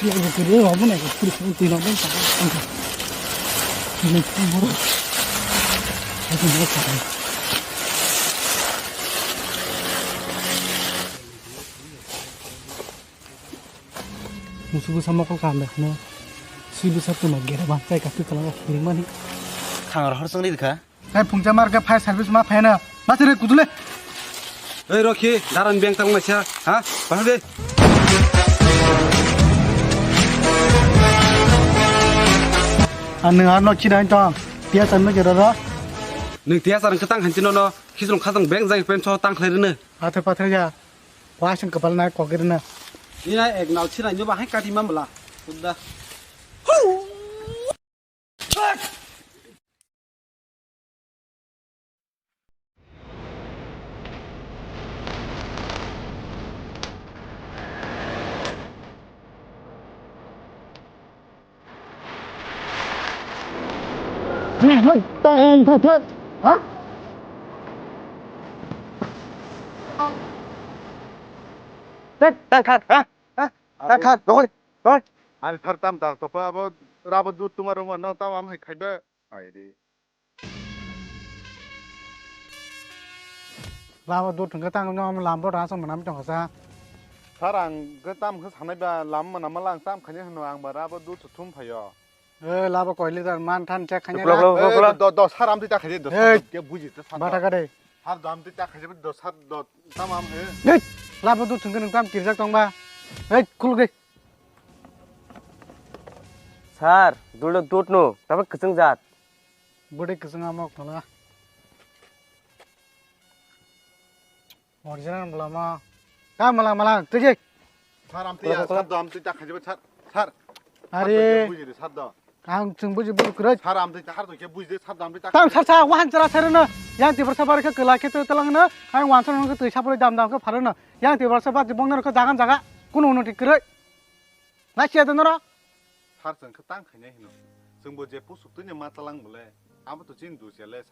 이거 그래 어머니 이거 그래 뒤로 좀 잡아. 이거 뭐로? 이거 뭐 잡아? musuh besar mau kalkan dah, no. Si besar tu nak gerak bang, saya kasih kalau di mana ni? Kangar harus ngeri kah? Saya pungja marga fire service mah fire na, macam ni kudule. Rocky, daran biang tang macam, ha? Paham deh? Anu anu cina itu, dia sana gerak dah. Nih tiasa orang ketang hancur nono, kisah katang biang zang penco tang kleri ne. Atau patah ya, washing kepala naik kau gerak na. Ini ek nau cina nyoba hai kati mam lah, sudah. Thật, hả? Thật, rồi. Anh thật tam tạc tập ba ra bớt đút tung mà nó tao hay khai bê ai đi Làm đốtถึงก็ตั้งน้องมันlàmรถร้านสมน้ำจังหวะซะ 사랑 그 땀 그 산에바 람만 아말랑 땀 그냥 하노랑 바라 버도 좀 봐요 ลาบก่อยลิตรมันท่านแจ็คขันยัน 너 사람들 딱 가지 너 사람 무지 너 มาทักกันเลย 사람들 딱 가지 너 땀함 해 เฮ้ยลาบดูถึงกันหนึ่งตั้มกินสักตองบ้าเฮ้ยคุกดิ Sar, dulu dut no, tapi keseng zat. บุได้กึศงามอกนะหมดจังมาละมาก้ามาละเจ๊ 사람들 사람들 딱 가지 살 อารี 무지 사도 ก้าวถึงบุจิบุกระ 사람들 딱 하도 개 무지 사람들 딱 ตั้งช้าๆวันจะราเซรนะย่างตีบรสบาร์ก็เกิดอะไรแค่ตัวตะลังนะให้วันสันก็ตื่นชาบริดามก็ผ่านนะย่างตีบรสบาร์จะบ้องนั่นก็จักคุณอุณติกระน่าเชื่อตัวนะ 살선 그땅 그냥 해노 정보제 부숙 뜨냐 마tal랑 몰래 아무도 진도 셀레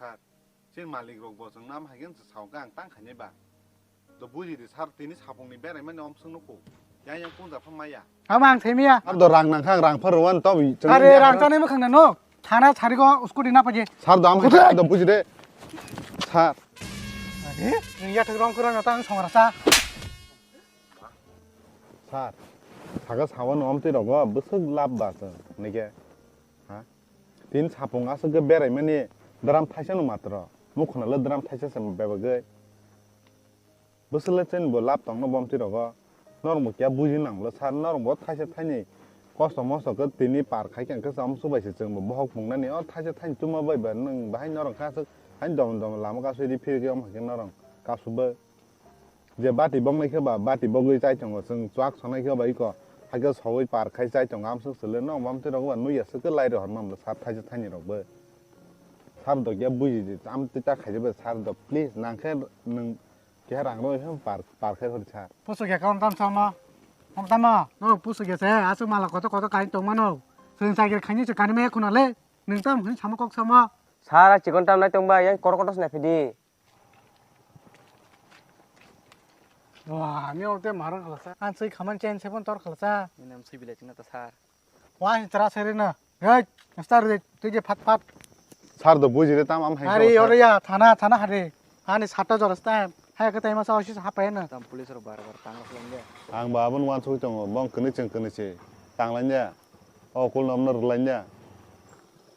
진 말릭록 보성 남 하긴 사오강 땅 그냥 봐너 부지리 살 뛰니 사봉니 베레만 엄청 놓고 양양 꾼다 판마야 เอาบางเทมีย 너 랑랑 랑 퍼러원 또 아래 랑자네 뭐 강나 너 하나 자리고 우스코디 나빠지 살도 아무 너 부지래 살 에? 야 특랑 그러나 땅 성하라사 살 사가 사원 엄티라고 무슨 랍바서 내게 하? 딘 사봉 아서 그 베레만이 드람 타셔는 맞더라 무코나 드람 타셔서 배버게 무슨 레전 뭐 랍당 너 범티라고 너는 뭐 क्या बुझी नंग लो सार नरम बहुत थासे थानी कस्ट मस्ट को तिनी पार खाइ के के सम सुबाय से जों बहक बुंना नि अ थासे थानी तुमा बाय बा नों बाहाय नरम खासो हाय दम दम लामा गासै दि फिर के हम के नरम गासुबो जे बाति बंनाय के बा बाति बगै जाय जों जों च्वाक सनाय के बाय को हागे सवै पार खाइ जाय जों आम सो सले न माम ते रगवा नुय सो के लाइ रहर माम सार थासे थानी रगबो सार द क्या बुझी आम ते ता खाइ बे सार द प्लीज नांखे नों क्या रंग रो हम पार खाइ हर छा ผู้สุขแก่กำตามชมผมตามมาโอ้ผู้สุขแก่เสียอาสุมาละก็ต้องการตรงมาโน่ซึ่งใจแก่ขันยี่จะการไม่คุณอะไรหนึ่งตั้มให้ชามกอกชม Sar, cikon tam nai tong ba yang korok sna pedi. ว้าเนี่ยเอาเต็มหารังขลังซะอันซื้อขมันเจนเซฟอนตอร์ขลังซะ Ini nam sui bila cina ta sar. ว้าจะราเซรินะเฮ้ยสตาร์เลยตุยจะพัด 살도 부지래 땀 암 해. 아리 어리야 타나 하리 아니 사타 저랬다 해 그때 마서 어시서 하빠에는 Tam polis ro bar tanggal selengge. 앙 바본 완소 좀 멍 그느치 땅란냐 어 골 넘너 르란냐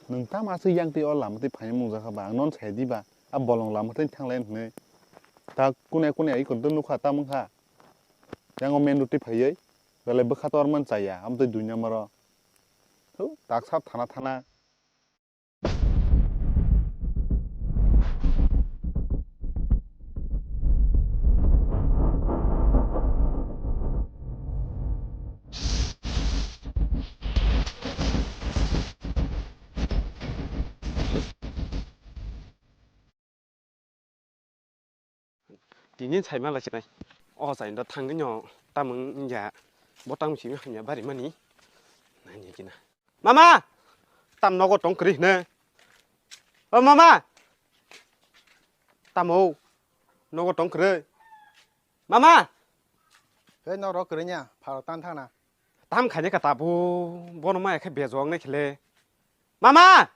능 따마스 양띠 얼람 띠 파니 뭉자 가바 넌 세디바 아 볼롱 람튼 탕렌 네다 꾸네 이 건든 누카 따문카 양 오멘 루띠 파이에 벨레 버카토르만 자야 암도 두냐 마라 또 닥삽 타나 Dini saya malah cina. Oh saya ndak tangganya tameng ya, botang sih hanya bari mani. Nanya cina. Mama, tam nogo tong kerih ne. Oh mama, tamu nogo tong kerih. Mama, 왜 너로 그러냐 바로 딴타나 땀 가니까 다보 뭐는 막 이렇게 배조왕네 길래 마마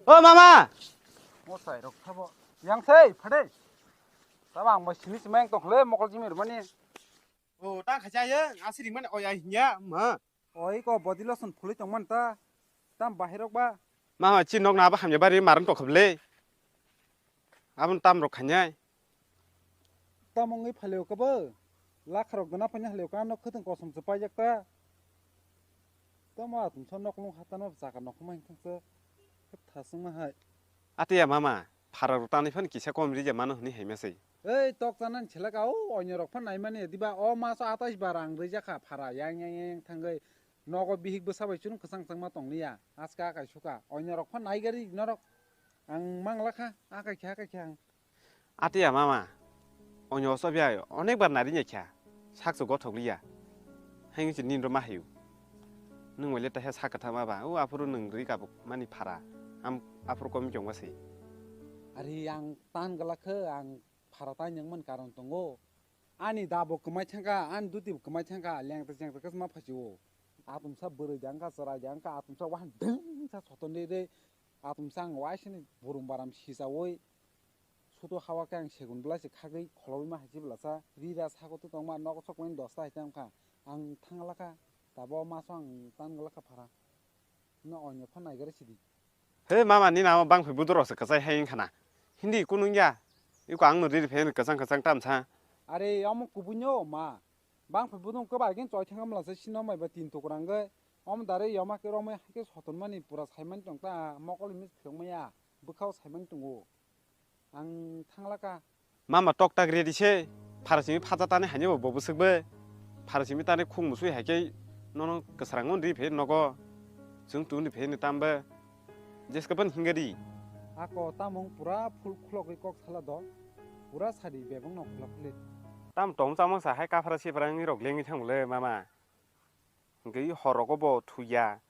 마마 뭐 사이로 타보 양세 파데 사방 뭐 신이 스맹 또 흘레 먹을 지미 뭐니 땀 가자요 아스리만 어야 있냐 마 어이 거 버딜러선 풀이 정만 따땀 바히럭 바 마마 진옥 나봐 함여 바리 마른 거 겁래 아분 땀으로 가냐 따몽이 팔레오 거버 라카로 그나 파냐 할레오 까노 크든 거섬 스파이작다 따마 좀 선럭롱 하다노 자가 놓고만 행성서 타승마 하이 아띠야 마마 파라로 땀이 편 기세 꼬미리제 마는 흔히 헤매세 에이 떡자는 칠라가오 어녀럭 판 나이만이 디바 마서 아타시 바랑 르자카 파라 양양양 탕거 너거 비익 부사바이 주는 그 상상마 똥리야 아스카 가 슈가 어녀럭 판 나이가리 너럭 ang 망라카 아까 캬 아띠야 마마 어녀 써비아요 어넥বার 나리냐 캬 삭소 고토리야 행시 닌로 마히우 능 원래다 해 사카타 마바 앞으로 능 리가복 많이 팔아 앞으로 꼬미 좀 와세 아리 양 딴 갈라크 ang 파라타 영만 가론 똥고 아니 다보 그마이 창가 안 두디 그마이 창가 량다 창가 그스마 파시오 아tum사 버르 장가 서라 장가 아tum사 완 등사 소톤데데 아tum상 와시니 보름바람 시사오이 수도 하와강 세군블라시 카게이 콜로비마 하지블라사 리라 사고도 동마 너고 속wen 도스타 했장카 ang 탕라카 다보 마송 딴 갈라카 파라 너 어녀 판나이 그러시디 헤 마마 니 나와 방패 부드러워서 그사이 해인 하나 힌디 꾸는야 이거 앙노리 배는 그상 땀차 아래 어머 구분요 마 방패 부동 거 발견 쩌창감라서 신어마 바 딘토그랑거 엄 다래 여마께 로마 하게 소돈만이 부라 살만 정다 먹을미 병마야 부카우 살만 뚱고 ang 탕라카 마마 똑딱 레디셰 파르심이 파자다네 하냐 뭐 부스베 파르심이 따네 쿵 무수히 하게 너는 그 사랑은 리 배는 너고 정투니 배는 땀베 제스카번 힝가리 아고 따몽 부라 풀쿨럭이 꼭 살라도 부라 사리 배봉 너 풀럭풀리 땀 동사망사 할까 파르시 바랑이 록랭이 탕물레 마마 그 허러고 투야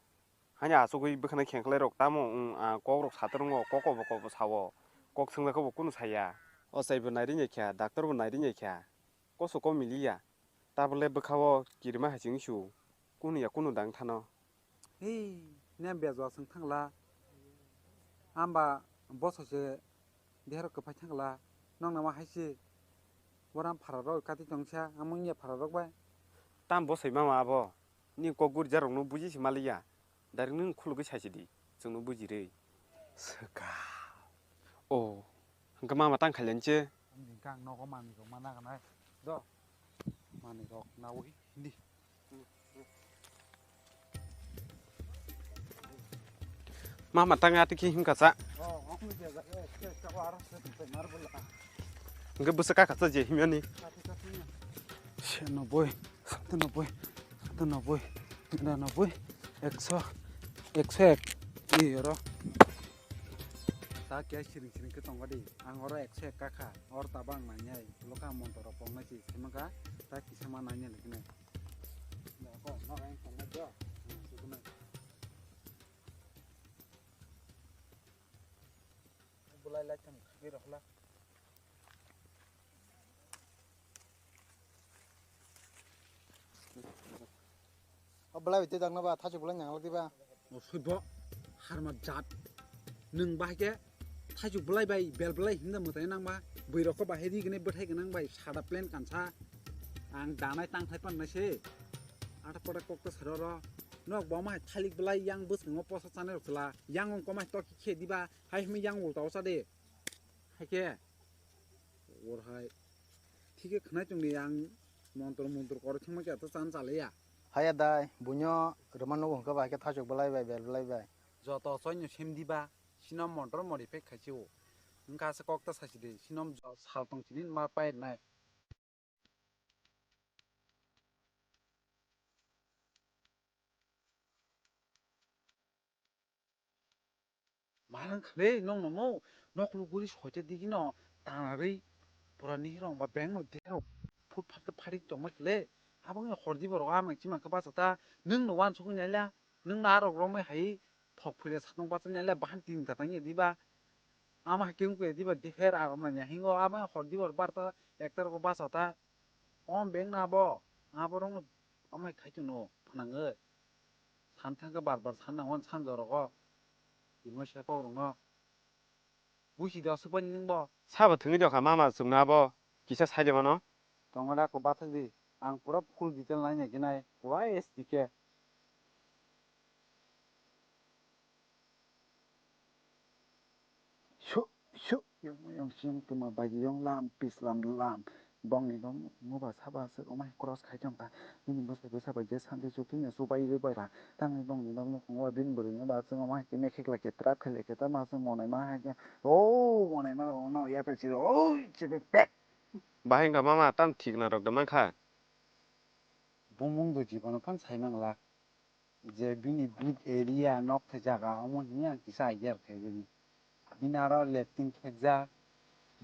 하냐 소고이 버카나 캥클레록 땀은 꼭록 사드는 거 꼭고 사워 꼭 생각하고 꾸는 사이야 어사이브 나이린 얘기야 닥터브 나이린 얘기야 꼬소 꼬밀리야 따블레 버카워 기르마 하징슈 꾸는야 꾸는 당타너 에이 내 배조 성탕라 암바 버서제 대하러 급하 창라 넌나마 하시 워람 파라로 까티 정차 아몽이야 파라로 바 땀 보세요 마마 아버 니 꼬구리 자롱노 부지시 말이야 다른 쿨고 차시디 정노 부지래 스까 오 그 마마 땅 갈련지 강 너고 많이 거 만나가나 너 많이 거 나오이 니 마마 땅에 아티키 힘가사 어미 배가 저거 알았어 말불라 그 부스까 가서지 힘면이 너 보이 너 보이 너 보이 너 보이 엑소 이여러 다 깨시링 그 동거리 앙어라 엑소 까카 or tabang manyai loka montoro pongnachi semaka ta kisama nanya likne ko no ang tanajo suguna bulai la cham khir hla 어블라이 때 당나 봐 타지 불랑 양락디 봐 수보 harma jat nung bahke 타주 블라이 바이 벨 블라이 힘나 못해 낭바 보이러코 바헤디 그네 버태 그낭 바이 사다 플랜 간사 ang 다나이 땅 타이판 나시 아타 포라 꼭도 서러러 너 뭐마 탈릭 블라이 양 버스 뭐 버스 산에 없라 양은 꼬마 또 키케 디바 하이미 양 올다 오사데 하게 오르하이 티게 크나 좀리 양 몬토 거르 청마게 또 산살이야 하야 다이 부녀 로만노 거 바게 타지 불라이 바이 벨 불라이 바이 저또 소녀 셈디바 시놈 몬토 머리 팩 가지고 응가서 꼭도 사시데 시놈 저 살동치닌 마빠이 나이 많은 그래 농농모 너클고리 소제 디기노 다나리 보라니 히롱 바 뱅로 데로 풋팝도 파리 좀 막래 아봉이 호르디버로 하면 지만 그 봐서다 능 노완 소그냐랴 능 나로 그러면 하이 퍽풀에 사동 받으냐랴 반띵 다당이 디바 아마 경구에 디바 디헤라 그러냐 hingo 아마 호르디버 바르다 액터고 봐서다 온 뱅나보 아보롱 아마 가지노 फानाङो सानथांखौ बार साननांगोन सानजराव 이모시아 뽀롱어 무시다 스번인 뭐 사바 등이 저가 마마 숨나보 기사 사이려면 너 동어라 고 바트디 안 뿌라 풀 디텔 나냐 기나이 와이스 디케 쇼 영심 그마 바지 영람 비슬람 람 bong nó mua vào sao bà sự ông cross khai trong ta nhưng mà phải sao bà dễ sang thì chụp cái nhà số bay với bài là tăng bong nó không có bên bờ nó bà sự ông cái này khi là cái trap hay là cái ta mà sự món này mà hay cái món này mà nó ya phải chịu chỉ bị bẹt 바행가 마마 땀 튀기나 럭더만 카 봉봉도 집어는 판 살면 이제 비니 빅 에리아 녹태자가 어머니야 기사 이렇게 되니 미나라 랩팅 캐자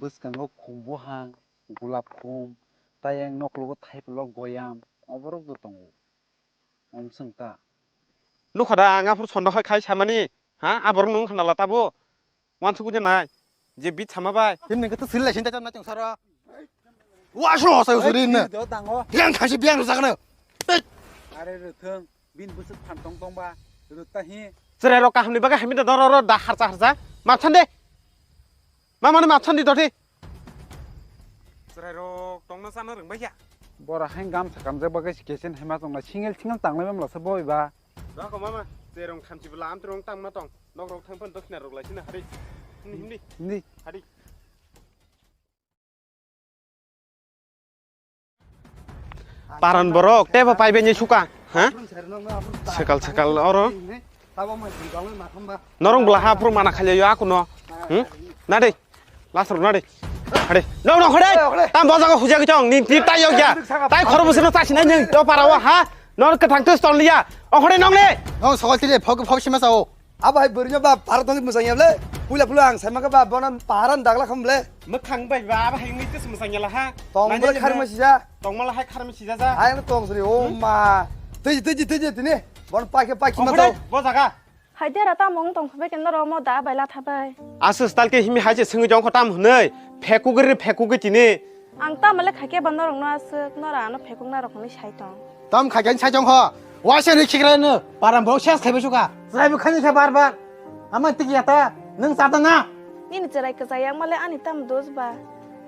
부스kango 공부한 골랍콤 따양 녹로고 타입로 고얌 어버로도 동고 엄승다 누카다 앙아프로 손도 khai 참아니 하 아버릉 능 하나라 따보 완투구제 나 이제 빛 참아봐 힘는 그때 쓸래 진짜 좀 나좀 살아 와쇼 사요 소리 있네 너 당어 그냥 다시 비앙로 사가네 아래를 빈 부스 판똥똥바 르따히 쓰레로 까함니 바가 하미다 너러러 다 하자 마찬데 마마는 마찬디 더티 쓰레로 똥나 사는 응 바야 뭐라 한감 잠잠 버가 시케신 해마동나 싱일 땅내면 러서 보이바 라고 마마 제롱 탐지불 암트롱 땅마 똥 너로 탕펀 더키나 록라 시나 하리 힘니 니 하리 paran borok teba paibenya suka ha sekal oro norong belah pur mana khalya yo aku no nade lasro nade hade no hade tam bosa ko huja kechong ni tai yo ya tai khoro busno ta sina ning to parawa ha nor ka thang tu ston liya o hade nong le 형 서갈들이 법 심해서 아바이 버리냐 봐 바로 동이 무슨 얘기래 불랑 살마가 봐 번은 바란 다글라 함래 mekhang bai ba ba hing ni tu semsanya lah ha 동물 카르마 시자 tong malah hai kharam sija ja 아이는 동소리 오마 뜨지 드네 번 빠게 o 맞다 hade bosa ka hai dia rata mong tong phe ken ro mo da bai la tha bai asus tal ke himi haje singi jong khotam hnei pheku ge tini ang ta male khake ban rong no as no ra no phe kong na rong ni sai tong 다음 가견 차정허 와셔는 키그라는 바람 보고 샤스 해보슈가 드라이브 칸이 해 바르바 아마 뜨기야다 능 사다나 ni ni cherai ka sayang male ani tam dos ba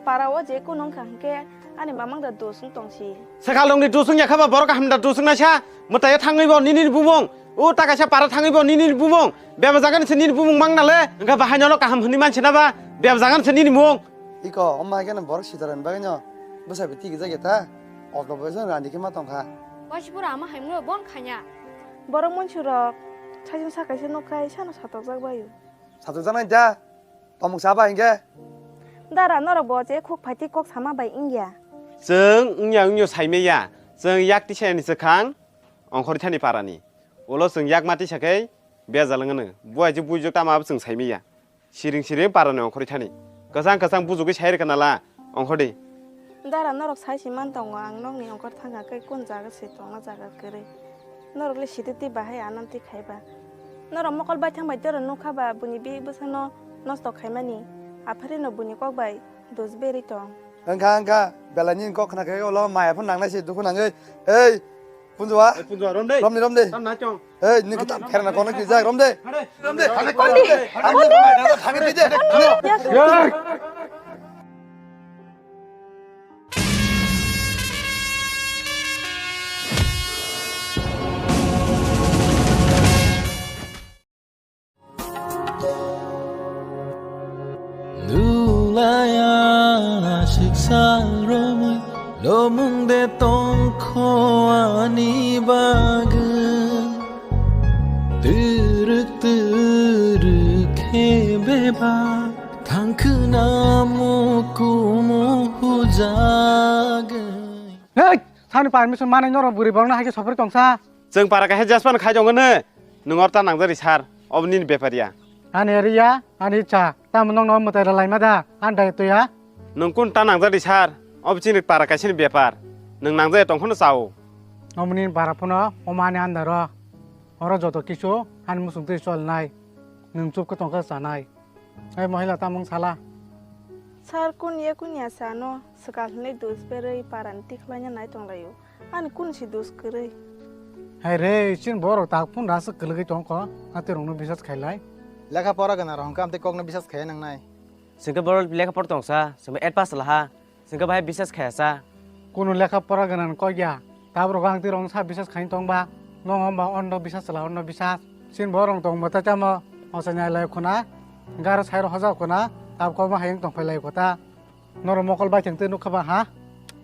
para wo je ko nong khang ke ani mamang da dos sung tong si sekalong di dusung ya khaba borok hamda dusung na sha mutaya thangai bo nini bumong o taka sha para thangai bo nini bumong beba jagan se nini bumong mang nale enga bahanyo lo kaham hni man china ba beba jagan se nini mong 이거 엄마에게는 버럭 시다란 바가냐 무사 비티기 자겠다 어도 버서 안디게 마똥가 와시부라 아마 하임로 뭔 카냐 borong mon churok chajung sa kaise no kai chano satok jak bayu 사도잖아 이제 어묵 잡아 이게 dara no ro bo je khok phati kok sama bai ingya jeng ungya saime ya jeng yak ti cheni se khang ongkhori thani parani olo jeng yak mati sakai bia jalangane buai je buijo tama jeng saime ya siring parani ongkhori thani kasang bujuge sair kanala ongkhodi dara no rok sai siman tong ang nong ni ongkor thanga kai kon jaga se tong na jaga kere no rok le siditi bahai ananti khaiba no ro mokol bai thang bai jor no khaba buni bi busano nosto khaimani afare no buni kok bai dos beri tong 응가 벨라닌 거 하나 그거 로 마야 폰 낭나시 누구 낭에 에이 분주와 punjo romde 롬데 tam na chong 에이 니그 땀 캐나 거는 기자 롬데 롬데 하나 언니 나도 가게 되지 누라야 식사로문 너뭉대 똥코 아니바그 뜨륵뜨륵 해배바 당크나무 꾸무후자그 에이 사는 파미선 마네 너로 부리 벌나 하게 서버리 동사 jeng para ka hejaspan khai jongane nungor ta nangjari sar obnin beparia 아니 에리야 아니 자 다음 너 너무 때라 라이마다 안다 또야 nungkun ta nangjari sar objini para ka sini bepar nung nangjai tongkhon sao 어머니는 바라보나 오마네 안다라 어러 저도 기쇼 한 무슨 뜻이 solnai 능줍 그 동가 사나이 에 महिला तामंग साला sar kun ye kun ya sano sekal ne dos beri paranti khlanya nai tong layu ani kun si dos kere hai re sin bor tak pun ras kelege tong ko ate rong no bisas khailai লেখা পড়া কেন রং কাম তে কগ্ন বিশ্বাস খায় নাং নাই Singka bor leka por tong sa, sama et pas lah ha. Singka bahai bisnes kaya sa. kuno lekha pora ganan ko ya tabro gang ti rong sa bisas khain tong ba long om ba on do bisas la on do bisas sin bor rong tong mata chama osanya lai khona gar sai ro haja khona tab ko ma hayeng tong phailai kota nor mokol ba chengte nu khaba ha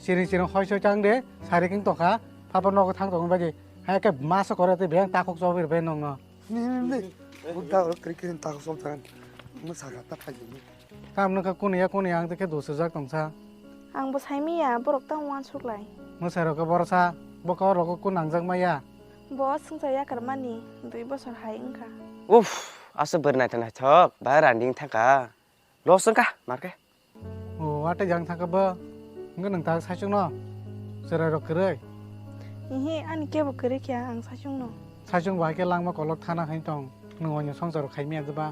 siring siring hoi so chang de sari king tong kha papa no ko thang tong ba ji hai ke ma so kore te beng ta khok so bir be nong no নি বুদ্ধা ক্রিকেট তাক সব থাকেন মোসাগা তা ফাইনি kam no ka kunia kunia ang te ke dos jak tong sa आंबो साइमिया बरक तां वान सुकलाय mo sai ro ka bor sa bo ka ro ko kun ang jak ma ya बस संजाया करमानि 2 बोसोर हाय ओंखा Uff, asa bernai tanah chok, bahai randing thaka. Losun kah, marke. o ate jang thaka ba ngi nang ta sa chung no serai ro krei इहे आनि केबो करे क्या आं सासुंनो sa chung ba ke lang ma kolok thana hain tong nong onyo song jar khai me ba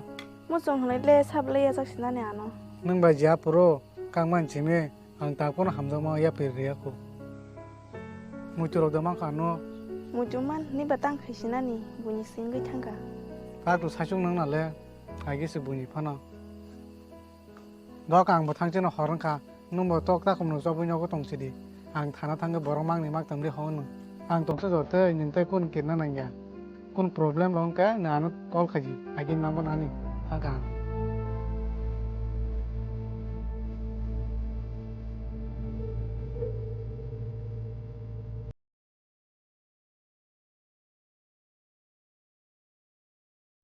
मो जों हनैले साबले या जाक्सिनाने आनो nang ba ja puro kang man chime ang ta kon ham jang ma ya pe ria ko mu churo da mang ka no मुजुमान नि बतां खायसिनानि बुनि सिंगै थांगा ta tu sa chung nang na le ai ge se buni phana do kang ba thang chen horang ka nung ba tok ta kom no so bu nyo ko tong si di ang thana thang ge borong mang ni mak tam ri hon ang tong sa jo te nin te kun kin na nang ya kun problem long ka na no kol khaji ai gin nam ban ani ha ka